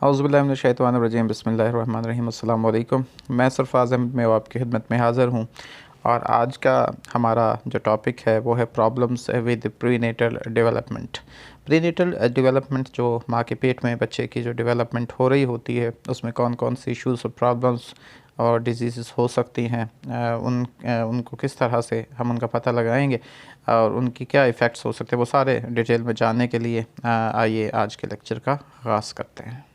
औज़ुबिल्लाहिमिनश्शैतानिर्रजीम बिस्मिल्लाहिर्रहमानिर्रहीम अस्सलाम वालेकुम। मैं सरफ़राज़ अहमद में आपकी खिदमत में हाज़िर हूँ और आज का हमारा जो टॉपिक है वो है problems with prenatal development. Prenatal development जो माँ के पेट में बच्चे की जो डेवलपमेंट हो रही होती है उसमें कौन कौन सी इश्यूज़ और प्रॉब्लम्स और डिजीज़ हो सकती हैं, उनको किस तरह से हम उनका पता लगाएंगे और उनकी क्या इफ़ेक्ट्स हो सकते हैं, वो सारे डिटेल में जानने के लिए आइए आज के लेक्चर का आगाज़ करते हैं।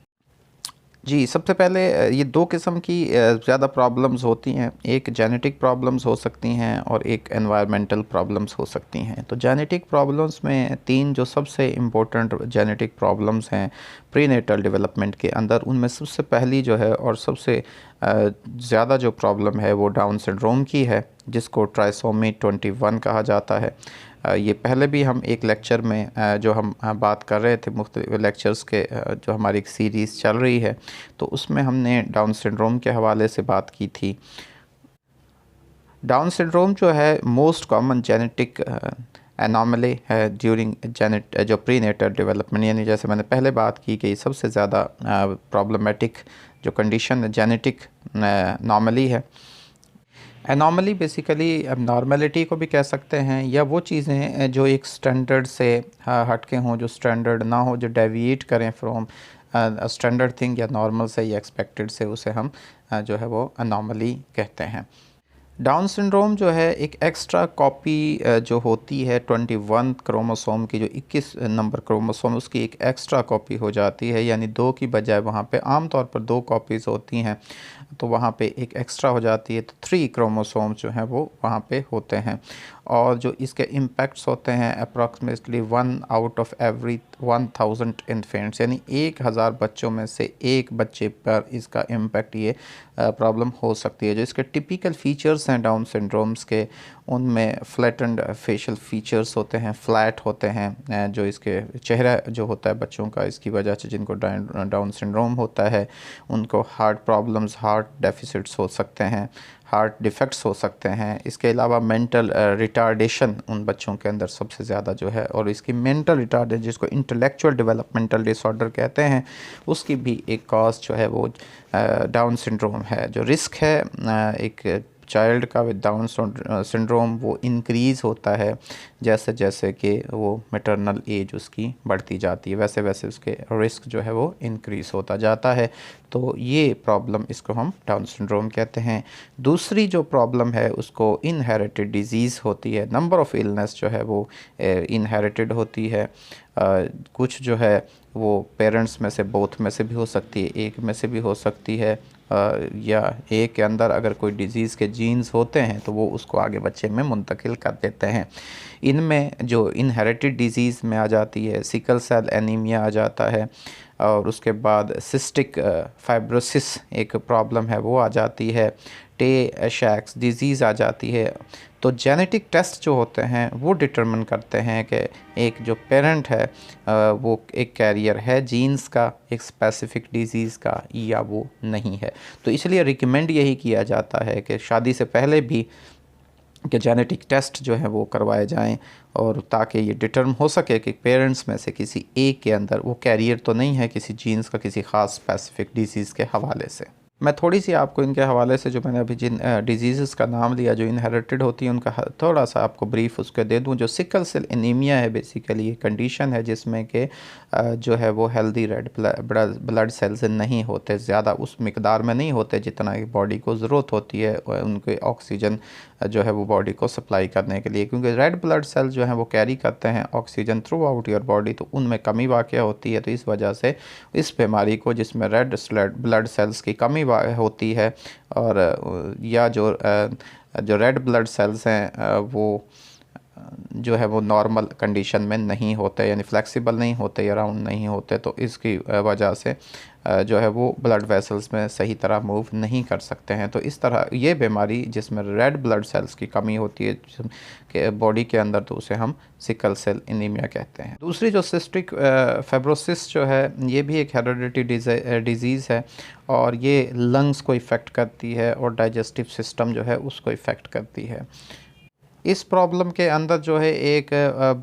जी, सबसे पहले ये 2 किस्म की ज़्यादा प्रॉब्लम्स होती हैं। एक जेनेटिक प्रॉब्लम्स हो सकती हैं और एक एनवायरमेंटल प्रॉब्लम्स हो सकती हैं। तो जेनेटिक प्रॉब्लम्स में 3 जो सबसे इम्पोर्टेंट जेनेटिक प्रॉब्लम्स हैं प्रीनेटल डेवलपमेंट के अंदर, उनमें सबसे पहली जो है और सबसे ज़्यादा जो प्रॉब्लम है वो डाउन सिंड्रोम की है, जिसको ट्राइसोमी 21 कहा जाता है। ये पहले भी हम एक लेक्चर में जो हम बात कर रहे थे, मुख्तलिफ लेक्चर्स के जो हमारी एक सीरीज़ चल रही है, तो उसमें हमने डाउन सिंड्रोम के हवाले से बात की थी। डाउन सिंड्रोम जो है मोस्ट कॉमन जेनेटिक एनॉमली है ड्यूरिंग जो प्रीनेटल डेवलपमेंट, यानी जैसे मैंने पहले बात की कि सबसे ज़्यादा प्रॉब्लमेटिक जो कंडीशन है जेनेटिक नॉर्मली है। एनॉमली बेसिकली अब नॉर्मलिटी को भी कह सकते हैं, या वो चीज़ें जो एक स्टैंडर्ड से हट के हों, जो स्टैंडर्ड ना हो, जो डेविएट करें फ्रॉम स्टैंडर्ड थिंग या नॉर्मल से या एक्सपेक्टेड से, उसे हम जो है वो एनॉमली कहते हैं। डाउन सिंड्रोम जो है एक एक्स्ट्रा कॉपी जो होती है 21 क्रोमोसोम की, जो 21 नंबर क्रोमोसोम, उसकी एक एक्स्ट्रा कॉपी हो जाती है, यानी 2 की बजाय वहाँ पे आम तौर पर 2 कॉपीज़ होती हैं, तो वहाँ पे एक एक्स्ट्रा हो जाती है, तो 3 क्रोमोसोम जो हैं वो वहाँ पे होते हैं। और जो इसके इम्पैक्ट्स होते हैं approximately 1 out of every 1000 infants, यानी 1000 बच्चों में से एक बच्चे पर इसका इम्पैक्ट ये प्रॉब्लम हो सकती है। जो इसके टिपिकल फ़ीचर्स हैं डाउन सिंड्रोम्स के, उनमें फ्लैटेंड फेशियल फीचर्स होते हैं, फ्लैट होते हैं, जो इसके चेहरा जो होता है बच्चों का, इसकी वजह से जिनको डाउन सिंड्रोम होता है उनको हार्ट प्रॉब्लम्स, हार्ट डेफिसिट्स हो सकते हैं, हार्ट डिफेक्ट्स हो सकते हैं। इसके अलावा मेंटल रिटार्डेशन उन बच्चों के अंदर सबसे ज़्यादा जो है, और इसकी मेंटल रिटार्डेशन जिसको इंटेलेक्चुअल डेवलपमेंटल डिसऑर्डर कहते हैं, उसकी भी एक कॉज जो है वो डाउन सिंड्रोम है। जो रिस्क है एक चाइल्ड का विद डाउन सिंड्रोम वो इंक्रीज़ होता है जैसे जैसे कि वो मैटरनल एज उसकी बढ़ती जाती है, वैसे वैसे उसके रिस्क जो है वो इंक्रीज़ होता जाता है। तो ये प्रॉब्लम, इसको हम डाउन सिंड्रोम कहते हैं। दूसरी जो प्रॉब्लम है उसको इनहेरिटेड डिजीज़ होती है। नंबर ऑफ़ इलनेस जो है वो इनहेरिटेड होती है। कुछ जो है वो पेरेंट्स में से, बोथ में से भी हो सकती है, एक में से भी हो सकती है, या एक के अंदर अगर कोई डिज़ीज़ के जीन्स होते हैं तो वो उसको आगे बच्चे में मुंतकिल कर देते हैं। इनमें जो इनहेरिटेड डिज़ीज़ में आ जाती है सिकल सेल एनीमिया आ जाता है, और उसके बाद सिस्टिक फाइब्रोसिस एक प्रॉब्लम है वो आ जाती है, टे शैक्स डिज़ीज़ आ जाती है। तो जेनेटिक टेस्ट जो होते हैं वो डिटरमिन करते हैं कि एक जो पेरेंट है वो एक कैरियर है जीन्स का एक स्पेसिफ़िक डिज़ीज़ का या वो नहीं है। तो इसलिए रिकमेंड यही किया जाता है कि शादी से पहले भी कि जेनेटिक टेस्ट जो है वो करवाए जाएं, और ताकि ये डिटर्म हो सके कि पेरेंट्स में से किसी एक के अंदर वो कैरियर तो नहीं है किसी जीन्स का किसी ख़ास स्पेसिफिक डिजीज़ के हवाले से। मैं थोड़ी सी आपको इनके हवाले से, जो मैंने अभी जिन डिजीज़ का नाम लिया जो इनहेरिटेड होती है, उनका थोड़ा सा आपको ब्रीफ उसके दे दूं। जो सिकल सेल एनीमिया है बेसिकली ये कंडीशन है जिसमें कि जो है वो हेल्दी रेड ब्लड सेल्स नहीं होते, ज़्यादा उस मिकदार में नहीं होते जितना बॉडी को ज़रूरत होती है उनके ऑक्सीजन जो है वो बॉडी को सप्लाई करने के लिए, क्योंकि रेड ब्लड सेल्स जो हैं वो कैरी करते हैं oxygen through out your body, तो उनमें कमी वाक़या होती है। तो इस वजह से इस बीमारी को, जिसमें रेड ब्लड सेल्स की कमी होती है, और या जो रेड ब्लड सेल्स हैं वो जो है वो नॉर्मल कंडीशन में नहीं होते, यानी फ्लेक्सिबल नहीं होते या राउंड नहीं होते, तो इसकी वजह से जो है वो ब्लड वेसल्स में सही तरह मूव नहीं कर सकते हैं। तो इस तरह ये बीमारी जिसमें रेड ब्लड सेल्स की कमी होती है कि बॉडी के अंदर, तो उसे हम सिकल सेल एनीमिया कहते हैं। दूसरी जो सिस्टिक फाइब्रोसिस जो है ये भी एक हेरिडिटी डिज़ीज़ है, और ये लंग्स को इफ़ेक्ट करती है और डाइजेस्टिव सिस्टम जो है उसको इफ़ेक्ट करती है। इस प्रॉब्लम के अंदर जो है एक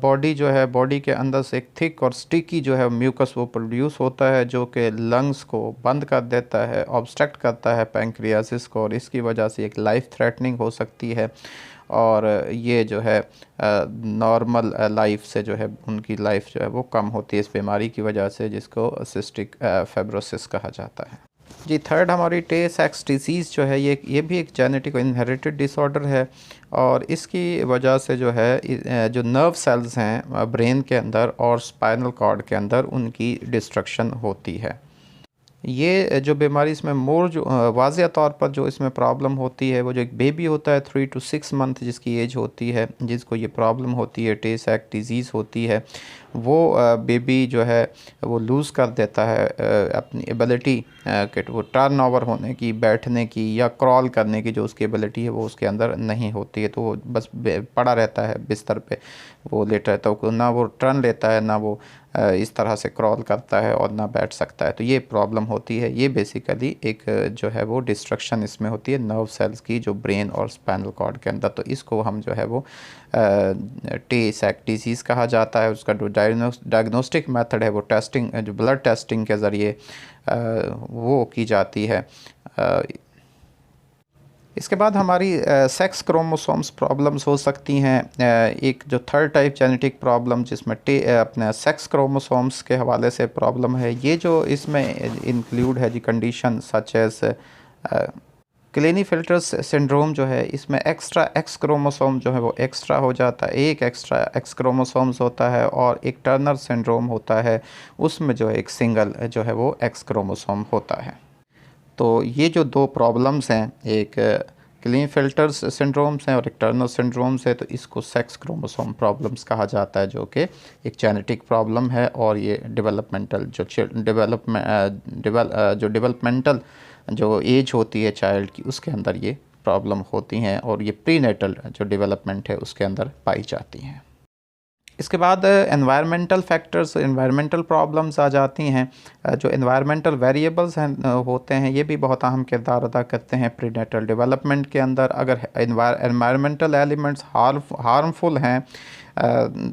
बॉडी जो है, बॉडी के अंदर से एक थिक और स्टिकी जो है म्यूकस वो प्रोड्यूस होता है, जो कि लंग्स को बंद कर देता है, ऑब्स्ट्रक्ट करता है पैंक्रियासिस को, और इसकी वजह से एक लाइफ थ्रेटनिंग हो सकती है। और ये जो है नॉर्मल लाइफ से जो है उनकी लाइफ जो है वो कम होती है इस बीमारी की वजह से, जिसको सिस्टिक फाइब्रोसिस कहा जाता है। जी, थर्ड हमारी टे सैक्स डिसीज़ जो है ये भी एक जेनेटिक इनहेरिटेड डिसऑर्डर है, और इसकी वजह से जो है जो नर्व सेल्स हैं ब्रेन के अंदर और स्पाइनल कॉर्ड के अंदर उनकी डिस्ट्रक्शन होती है। ये जो बीमारी इसमें मोर जो वाज़िया तौर पर जो इसमें प्रॉब्लम होती है, वो जो एक बेबी होता है 3 to 6 मंथ जिसकी एज होती है, जिसको ये प्रॉब्लम होती है, टे सैक डिज़ीज़ होती है, वो बेबी जो है वो लूज़ कर देता है अपनी एबिलिटी कि वो टर्न ओवर होने की, बैठने की या क्रॉल करने की जो उसकी एबिलिटी है वो उसके अंदर नहीं होती है। तो वो बस पड़ा रहता है बिस्तर पे, वो लेटा रहता है, ना वो टर्न लेता है, ना वो इस तरह से क्रॉल करता है, और ना बैठ सकता है। तो ये प्रॉब्लम होती है। ये बेसिकली एक जो है वो डिस्ट्रक्शन इसमें होती है नर्व सेल्स की, जो ब्रेन और स्पाइनल कॉर्ड के अंदर। तो इसको हम जो है वो टे सैक डिसीज़ कहा जाता है। उसका जो डायग्नोस्टिक मेथड है वो टेस्टिंग, जो ब्लड टेस्टिंग के ज़रिए वो की जाती है। इसके बाद हमारी सेक्स क्रोमोसोम्स प्रॉब्लम्स हो सकती हैं। एक जो थर्ड टाइप जेनेटिक प्रॉब्लम जिसमें अपने सेक्स क्रोमोसोम्स के हवाले से प्रॉब्लम है, ये जो इसमें इंक्लूड है जी कंडीशन सच एज क्लेनीफिल्टर्स सिंड्रोम जो है, इसमें एक्स्ट्रा एक्स क्रोमोसोम जो है वो एक्स्ट्रा हो जाता है, एक एक्स्ट्रा एक्स क्रोमोसोम्स होता है, और एक टर्नर सिंड्रोम होता है, उसमें जो है एक सिंगल जो है वो एक्स क्रोमोसोम होता है। तो ये जो दो प्रॉब्लम्स हैं, एक क्लीनफिल्टर्स सिंड्रोम्स हैं और एक टर्नर सिंड्रोम्स है, तो इसको सेक्स क्रोमोसोम प्रॉब्लम्स कहा जाता है, जो कि एक जेनेटिक प्रॉब्लम है। और ये डेवलपमेंटल जो डेवलपमेंटल जो एज होती है चाइल्ड की, उसके अंदर ये प्रॉब्लम होती हैं, और ये प्रीनेटल जो डेवलपमेंट है उसके अंदर पाई जाती हैं। इसके बाद एनवायरमेंटल फैक्टर्स, एनवायरमेंटल प्रॉब्लम्स आ जाती हैं। जो एनवायरमेंटल वेरिएबल्स हैं होते हैं, ये भी बहुत अहम किरदार अदा करते हैं प्रीनेटल डेवलपमेंट के अंदर। अगर एनवायरमेंटल एलिमेंट्स हार्मफुल हैं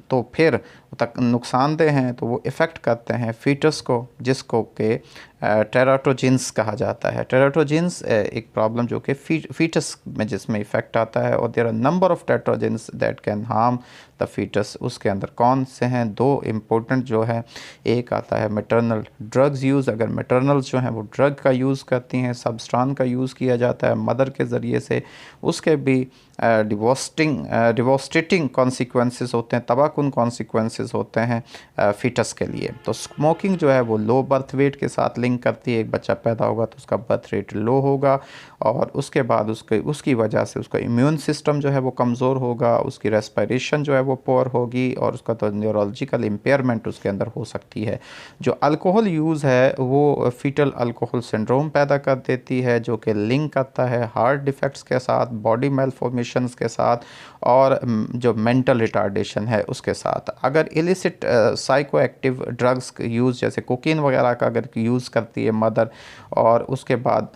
तो फिर तक नुकसानदेह हैं, तो वो इफ़ेक्ट करते हैं फीटस को, जिसको कि टेराटोजिन्स कहा जाता है। टेराटोजिन्स एक प्रॉब्लम जो कि फीटस में जिसमें इफ़ेक्ट आता है, और there are number of teratogens that can harm the foetus. उसके अंदर कौन से हैं? दो इम्पोर्टेंट जो है, एक आता है मैटरनल ड्रग्स यूज़। अगर मैटरनल्स जो हैं वो ड्रग का यूज़ करती हैं, सबस्टांस का यूज़ किया जाता है मदर के ज़रिए से, उसके भी डिवोस्टेटिंग कॉन्सिक्वेंसेस होते हैं, तबाहकुन कॉन्सिक्वेंसेस होते हैं फीटस के लिए। तो स्मोकिंग जो है वो लो बर्थ वेट के साथ लिंक करती है। एक बच्चा पैदा होगा तो उसका बर्थ रेट लो होगा, और उसके बाद उसकी वजह से उसका इम्यून सिस्टम जो है वो कमज़ोर होगा, उसकी रेस्पिरेशन जो है वो पुअर होगी, और उसका तो न्यूरोलॉजिकल इम्पेयरमेंट उसके अंदर हो सकती है। जो अल्कोहल यूज़ है वो फीटल अल्कोहल सिंड्रोम पैदा कर देती है, जो कि लिंक करता है हार्ट डिफेक्ट्स के साथ, बॉडी मेलफॉर्मेशंस के साथ, और जो मेंटल रिटार्डेशन है उसके साथ। अगर illicit psycho active drugs use, जैसे कोकीन वगैरह का अगर यूज़ करती है मदर, और उसके बाद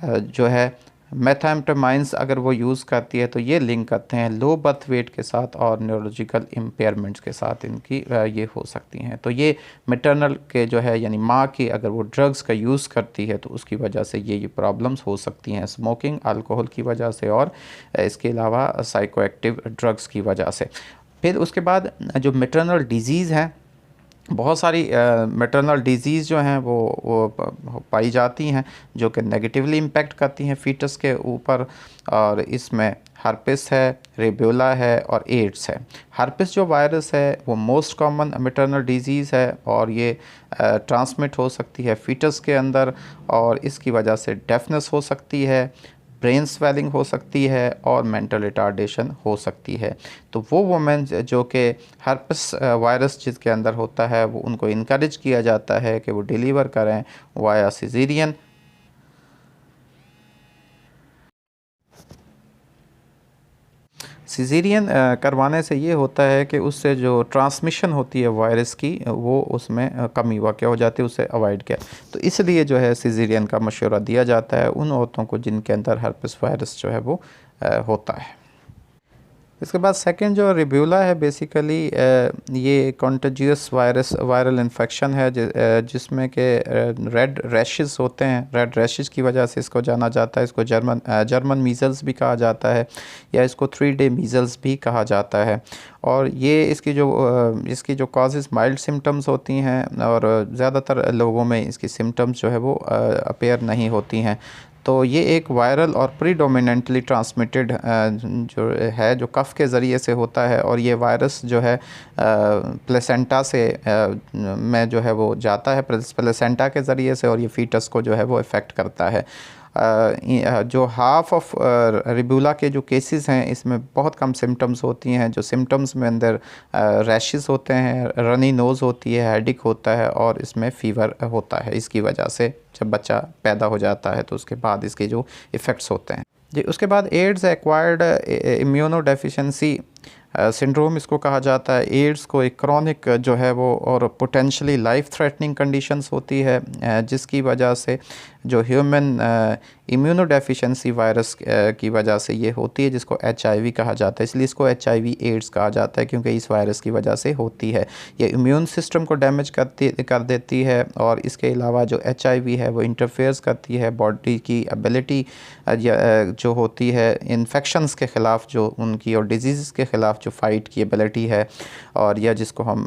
जो है मेथाम्फेटामाइंस अगर वो यूज़ करती है, तो ये लिंक करते हैं लो बर्थ वेट के साथ और न्यूरोलॉजिकल इम्पेयरमेंट्स के साथ इनकी ये हो सकती हैं। तो ये मैटरनल के जो है, यानी माँ की अगर वो ड्रग्स का यूज़ करती है, तो उसकी वजह से ये प्रॉब्लम्स हो सकती हैं, स्मोकिंग, अल्कोहल की वजह से, और इसके अलावा साइको एक्टिव ड्रग्स की वजह से। फिर उसके बाद जो मैटरनल डिजीज़ हैं, बहुत सारी मैटरनल डिजीज़ जो हैं वो पाई जाती हैं, जो कि नेगेटिवली इम्पेक्ट करती हैं फीटस के ऊपर। और इसमें हर्पिस है, रेबोला है, और एड्स है। हर्पिस जो वायरस है वो मोस्ट कॉमन मैटरनल डिजीज़ है, और ये ट्रांसमिट हो सकती है फीटस के अंदर, और इसकी वजह से डेफनेस हो सकती है, ब्रेन स्वेलिंग हो सकती है, और मेंटल रिटार्डेशन हो सकती है। तो वो वुमेन जो कि हर्पिस वायरस जिसके अंदर होता है, वो उनको इनकरेज किया जाता है कि वो डिलीवर करें वाया सिजेरियन। सिजेरियन करवाने से ये होता है कि उससे जो ट्रांसमिशन होती है वायरस की, वो उसमें कमी वाक़ हो जाती है, उससे अवॉइड किया। तो इसलिए जो है सिजेरियन का मशवरा दिया जाता है उन औरतों को जिनके अंदर हर्पिस वायरस जो है वो होता है। इसके बाद सेकंड जो रिब्यूला है बेसिकली ये कॉन्टेजियस वायरल इन्फेक्शन है जिसमें कि रेड रैशेस होते हैं। रेड रैशेस की वजह से इसको जाना जाता है। इसको जर्मन मीज़ल्स भी कहा जाता है या इसको 3 डे मीज़ल्स भी कहा जाता है। और ये इसकी जो कॉजेज़ माइल्ड सिम्टम्स होती हैं और ज़्यादातर लोगों में इसकी सिम्टम्स जो है वो अपेयर नहीं होती हैं। तो ये एक वायरल और प्रीडोमिनेंटली ट्रांसमिटेड जो कफ़ के ज़रिए से होता है और ये वायरस जो है प्लेसेंटा से में जो है वो जाता है प्लेसेंटा के ज़रिए से और ये फीटस को जो है वो इफ़ेक्ट करता है। जो हाफ ऑफ रिबुला के जो केसेस हैं इसमें बहुत कम सिम्टम्स होती हैं। जो सिम्टम्स में अंदर रैशेस होते हैं, रनी नोज़ होती है, हेडेक होता है और इसमें फ़ीवर होता है। इसकी वजह से जब बच्चा पैदा हो जाता है तो उसके बाद इसके जो इफ़ेक्ट्स होते हैं जी। उसके बाद ads acquired immuno deficiency syndrome इसको कहा जाता है। एड्स को एक क्रॉनिक जो है वो और पोटेंशली लाइफ थ्रेटनिंग कंडीशंस होती है जिसकी वजह से जो ह्यूमन इम्यूनो डेफिशिएंसी वायरस की वजह से ये होती है, जिसको HIV कहा जाता है। इसलिए इसको HIV एड्स कहा जाता है क्योंकि इस वायरस की वजह से होती है। ये इम्यून सिस्टम को डैमेज कर देती है और इसके अलावा जो HIV है वो इंटरफेयर्स करती है बॉडी की एबिलिटी जो होती है इन्फेक्शंस के ख़िलाफ़ जो उनकी और डिजीज़ के ख़िलाफ़ जो फ़ाइट की एबिलिटी है, और या जिसको हम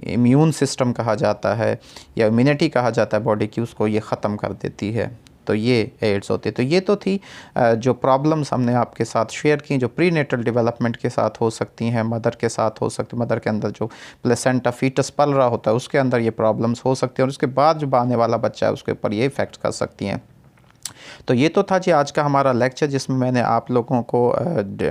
इम्यून सिस्टम कहा जाता है या इम्यूनिटी कहा जाता है बॉडी की, उसको ये ख़त्म कर देती है। तो ये एड्स होती है। तो ये तो थी जो प्रॉब्लम्स हमने आपके साथ शेयर की जो प्रीनेटल डेवलपमेंट के साथ हो सकती हैं, मदर के साथ हो सकती, मदर के अंदर जो प्लेसेंटा फीटस पल रहा होता है उसके अंदर ये प्रॉब्लम्स हो सकती हैं और उसके बाद जो आने वाला बच्चा है उसके ऊपर ये इफ़ेक्ट कर सकती हैं। तो ये तो था जी आज का हमारा लेक्चर जिसमें मैंने आप लोगों को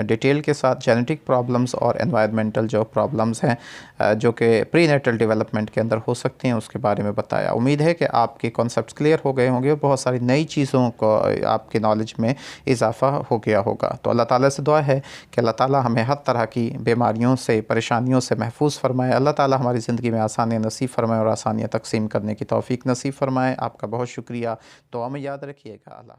डिटेल के साथ जेनेटिक प्रॉब्लम्स और एनवायरमेंटल जो प्रॉब्लम्स हैं जो कि प्रीनेटल डेवलपमेंट के अंदर हो सकती हैं उसके बारे में बताया। उम्मीद है कि आपके कॉन्सेप्ट्स क्लियर हो गए होंगे और बहुत सारी नई चीज़ों को आपके नॉलेज में इजाफ़ा हो गया होगा। तो अल्लाह ताला से दुआ है कि अल्लाह ताला हमें हर तरह की बीमारियों से, परेशानियों से महफूज फ़रमाए। अल्लाह ताला हमारी ज़िंदगी में आसानियाँ नसीब फ़रमाए और आसानियाँ तकसीम करने की तौफ़ीक नसीब फ़रमाए। आपका बहुत शुक्रिया। दुआ में याद रखिएगा। अल्लाह।